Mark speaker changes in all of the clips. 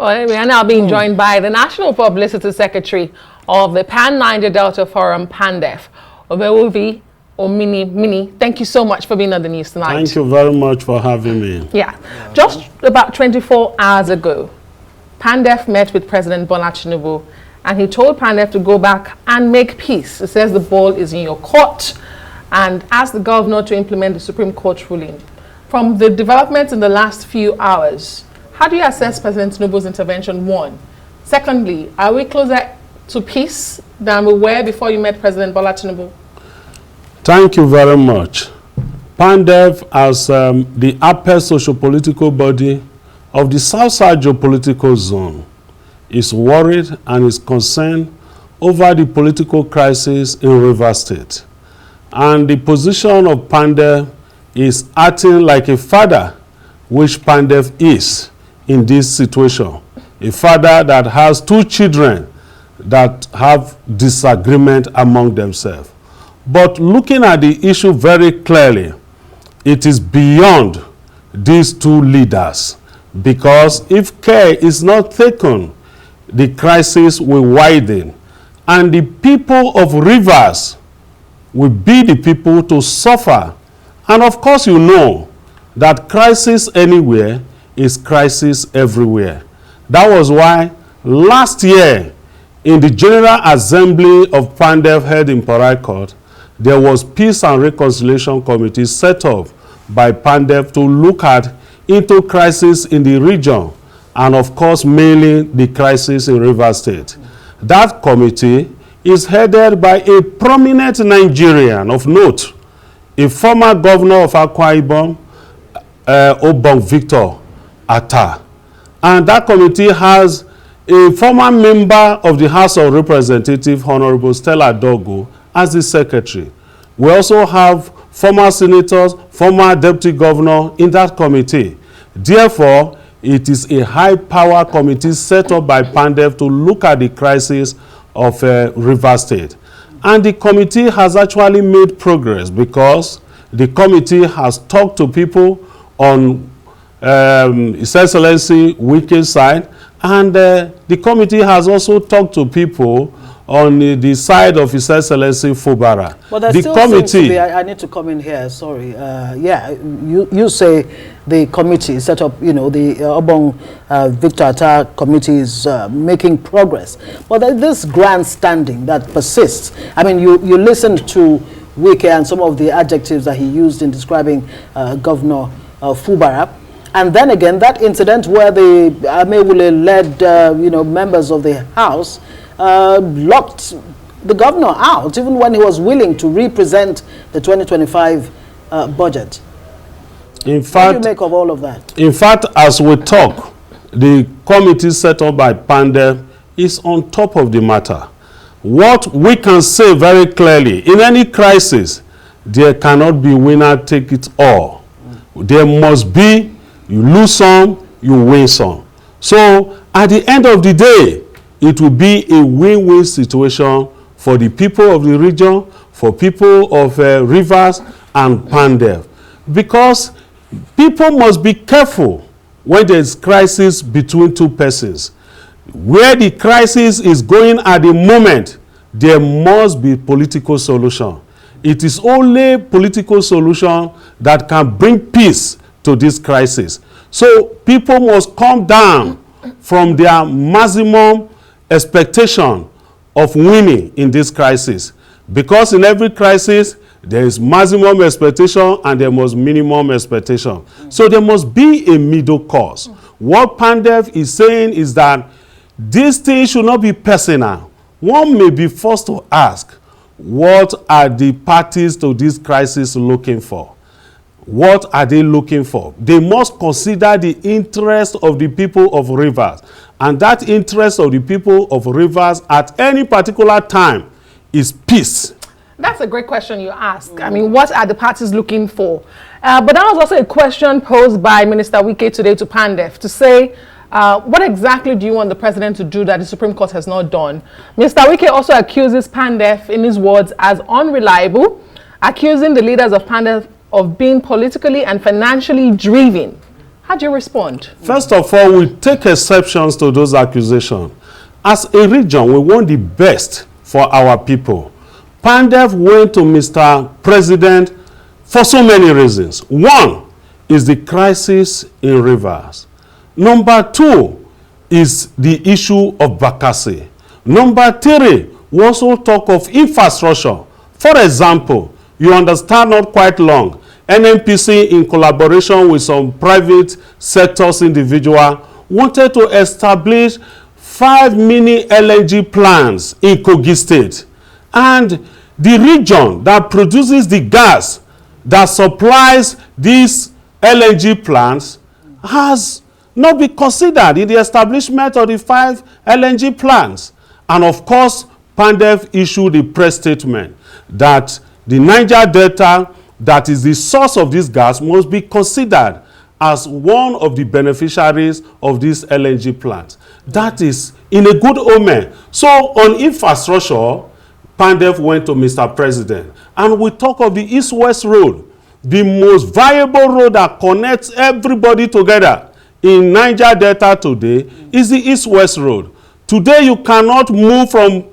Speaker 1: Well, we are now being joined by the National Publicity Secretary of the Pan-Niger Delta Forum, PANDEF, Obiuwevbi, Ominimini. Thank you so much for being on the news tonight.
Speaker 2: Thank you very much for having me.
Speaker 1: Yeah. Just about 24 hours ago, PANDEF met with President Bola Tinubu, and he told PANDEF to go back and make peace. He says the ball is in your court, and asked the governor to implement the Supreme Court ruling. From the developments in the last few hours, how do you assess President Tinubu's intervention, one? Secondly, are we closer to peace than we were before you met President Bola Tinubu?
Speaker 2: Thank you very much. PANDEF, as the upper socio-political body of the South-South geopolitical zone, is worried and is concerned over the political crisis in Rivers State. And the position of PANDEF is acting like a father, which PANDEF is in this situation. A father that has two children that have disagreement among themselves. But looking at the issue very clearly, it is beyond these two leaders, because if care is not taken, the crisis will widen, and the people of Rivers will be the people to suffer. And of course, you know that crisis anywhere is crisis everywhere. That was why last year in the General Assembly of PANDEF held in Port Harcourt, there was Peace and Reconciliation Committee set up by PANDEF to look at into crisis in the region, and of course mainly the crisis in Rivers State. That committee is headed by a prominent Nigerian of note, a former governor of Akwa Ibom, Obong Victor Atta. And that committee has a former member of the House of Representatives, Honorable Stella Dogo, as the secretary. We also have former senators, former deputy governor in that committee. Therefore, it is a high-power committee set up by PANDEF to look at the crisis of Rivers State. And the committee has actually made progress, because the committee has talked to people on His Excellency Wike's side, and the committee has also talked to people on the side of His Excellency Fubara.
Speaker 3: But there still seems to be, I need to come in here, sorry. Yeah, you say the committee set up, you know, the Obong Victor Atta committee is making progress. But this grandstanding that persists. I mean, you listened to Wike and some of the adjectives that he used in describing Governor Fubara. And then again, that incident where the Amewule-led, you know, members of the House locked the governor out, even when he was willing to represent the 2025 budget. In fact, what do you make of all of that?
Speaker 2: In fact, as we talk, the committee set up by PANDEF is on top of the matter. What we can say very clearly, in any crisis, there cannot be winner take it all. There must be, you lose some, you win some. So at the end of the day, it will be a win-win situation for the people of the region, for people of Rivers and PANDEF. Because people must be careful when there is crisis between two persons. Where the crisis is going at the moment, there must be political solution. It is only political solution that can bring peace to this crisis. So people must come down from their maximum expectation of winning in this crisis. Because in every crisis, there is maximum expectation and there must minimum expectation. So there must be a middle course. What PANDEF is saying is that this thing should not be personal. One may be forced to ask, what are the parties to this crisis looking for? What are they looking for? They must consider the interest of the people of Rivers. And that interest of the people of Rivers at any particular time is peace.
Speaker 1: That's a great question you ask. I mean, what are the parties looking for? But that was also a question posed by Minister Wike today to PANDEF to say, what exactly do you want the president to do that the Supreme Court has not done? Mr. Wike also accuses PANDEF, in his words, as unreliable, accusing the leaders of PANDEF of being politically and financially driven. How do you respond?
Speaker 2: First of all, we take exceptions to those accusations. As a region, we want the best for our people. PANDEF went to Mr. President for so many reasons. One is the crisis in rivers. Number two is the issue of Bakassi. Number three, we also talk of infrastructure. For example, you understand not quite long, NNPC in collaboration with some private sectors individual wanted to establish 5 mini LNG plants in Kogi State. And the region that produces the gas that supplies these LNG plants has not been considered in the establishment of the 5 LNG plants. And of course, PANDEF issued a press statement that the Niger Delta, that is the source of this gas, must be considered as one of the beneficiaries of this LNG plant. That is in a good omen. So on infrastructure, PANDEF went to Mr. President. And we talk of the East-West Road, the most viable road that connects everybody together in Niger Delta today is the East-West Road. Today you cannot move from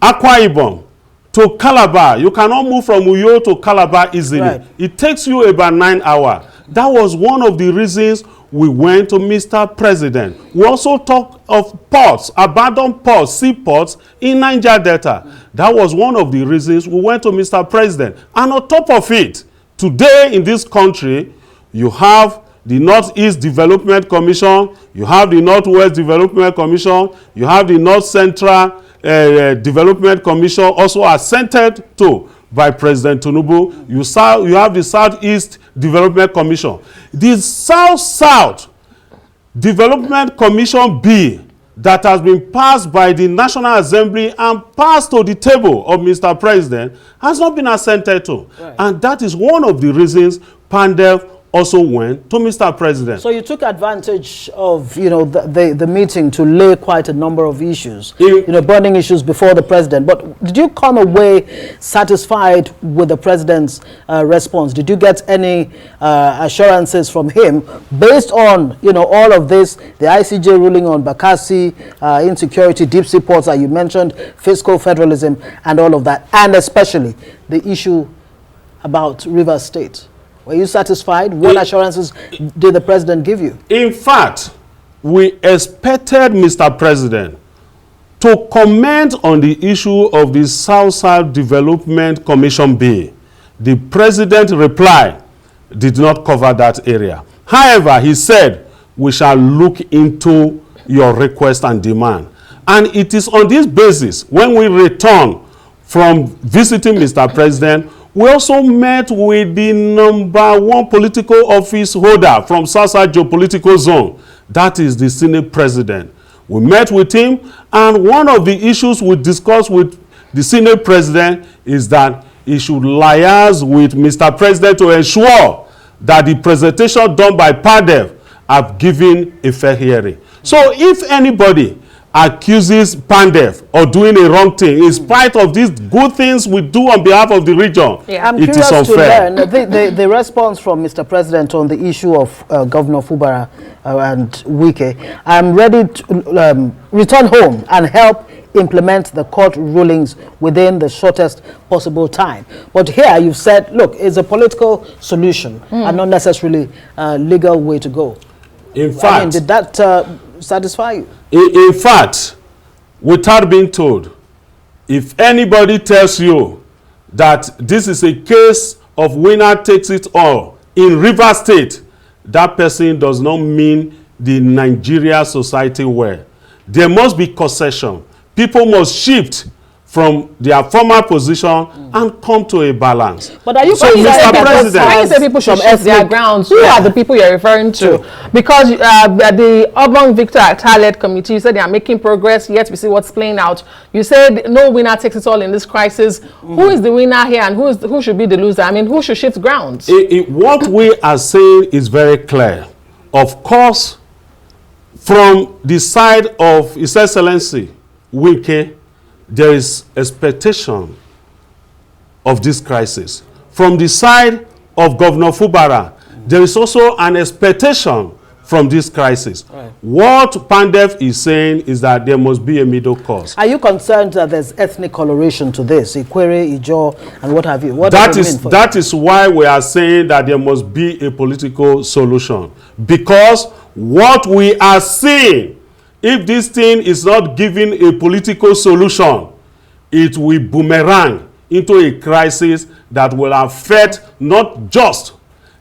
Speaker 2: Akwa Ibom to Calabar. You cannot move from Uyo to Calabar easily. Right. It takes you about 9 hours. That was one of the reasons we went to Mr. President. We also talk of ports, abandoned ports, seaports in Niger Delta. That was one of the reasons we went to Mr. President. And on top of it, today in this country, you have the Northeast Development Commission, you have the Northwest Development Commission, you have the North Central Development Commission, also assented to by President Tinubu. You have the Southeast Development Commission. The South-South Development Commission bill that has been passed by the National Assembly and passed to the table of Mr. President has not been assented to. Right. And that is one of the reasons PANDEF also went to Mr. President.
Speaker 3: So you took advantage of, the meeting to lay quite a number of issues, burning issues before the president. But did you come away satisfied with the president's response? Did you get any assurances from him based on, all of this, the ICJ ruling on Bakassi, insecurity, deep sea ports that you mentioned, fiscal federalism, and all of that, and especially the issue about Rivers State? Were you satisfied? What assurances did the president give you? In
Speaker 2: fact, we expected Mr. President to comment on the issue of the South-South Development Commission bill. The president reply did not cover that area. However, he said, we shall look into your request and demand. And it is on this basis, when we return from visiting Mr. President, we also met with the #1 political office holder from South-South geopolitical zone. That is the Senate President. We met with him, and one of the issues we discussed with the Senate President is that he should liaise with Mr. President to ensure that the presentation done by PANDEF have given a fair hearing. So if anybody accuses PANDEF of doing a wrong thing, in spite of these good things we do on behalf of the region,
Speaker 3: I'm it is unfair. To learn the response from Mr. President on the issue of Governor Fubara and Wike. I'm ready to return home and help implement the court rulings within the shortest possible time. But here you've said, look, it's a political solution and not necessarily a legal way to go.
Speaker 2: In fact,
Speaker 3: did that satisfy you?
Speaker 2: In fact, without being told, if anybody tells you that this is a case of winner takes it all in Rivers State, that person does not mean the Nigeria society well. There must be concession. People must shift from their former position and come to a balance.
Speaker 1: But are you
Speaker 2: so, Mr. President,
Speaker 1: when you say people should shift their grounds, who are the people you're referring to? Because the Urban Victor Atta-led committee, you said they are making progress, yet we see what's playing out. You said no winner takes it all in this crisis. Who is the winner here and who should be the loser? I mean, who should shift grounds?
Speaker 2: What we are saying is very clear. Of course, from the side of His Excellency Wike, there is expectation of this crisis. From the side of Governor Fubara, there is also an expectation from this crisis.
Speaker 3: Right.
Speaker 2: What PANDEF is saying is that there must be a middle course.
Speaker 3: Are you concerned that there's ethnic coloration to this? Ikwere, Ijo, and what have you? What
Speaker 2: That is why we are saying that there must be a political solution. Because what we are seeing, if this thing is not given a political solution, it will boomerang into a crisis that will affect not just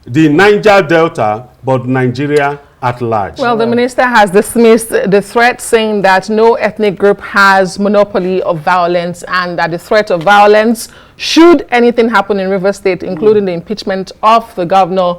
Speaker 2: the Niger Delta, but Nigeria at large.
Speaker 1: Well, the minister has dismissed the threat, saying that no ethnic group has monopoly of violence and that the threat of violence, should anything happen in Rivers State, including the impeachment of the governor,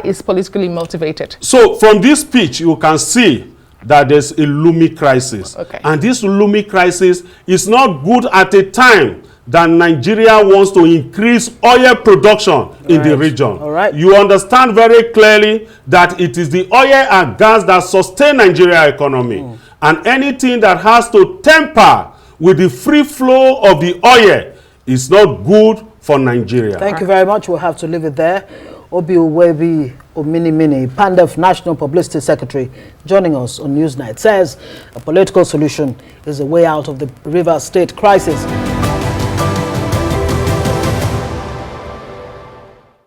Speaker 1: is politically motivated.
Speaker 2: So from this speech, you can see that there's a looming crisis.
Speaker 1: Okay.
Speaker 2: And this looming crisis is not good at a time that Nigeria wants to increase oil production in the region.
Speaker 3: All right.
Speaker 2: You understand very clearly that it is the oil and gas that sustain Nigeria economy. And anything that has to temper with the free flow of the oil is not good for Nigeria.
Speaker 3: Thank you very much. We'll have to leave it there. Obiuwevbi Ominimini, PANDEF National Publicity Secretary, joining us on Newsnight, says a political solution is a way out of the Rivers State crisis.